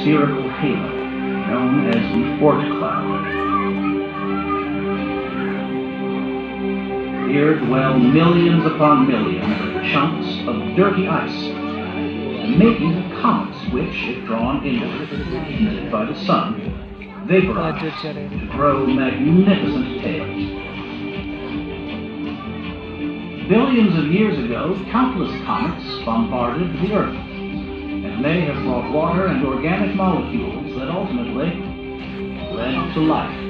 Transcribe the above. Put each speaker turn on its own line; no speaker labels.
spherical halo known as the Oort cloud. Here dwell millions upon millions of chunks of dirty ice, the makings of comets which, if drawn inward, heated by the sun, vaporize to grow magnificent tails. Billions of years ago, countless comets bombarded the Earth, and they have brought water and organic molecules that ultimately led to life.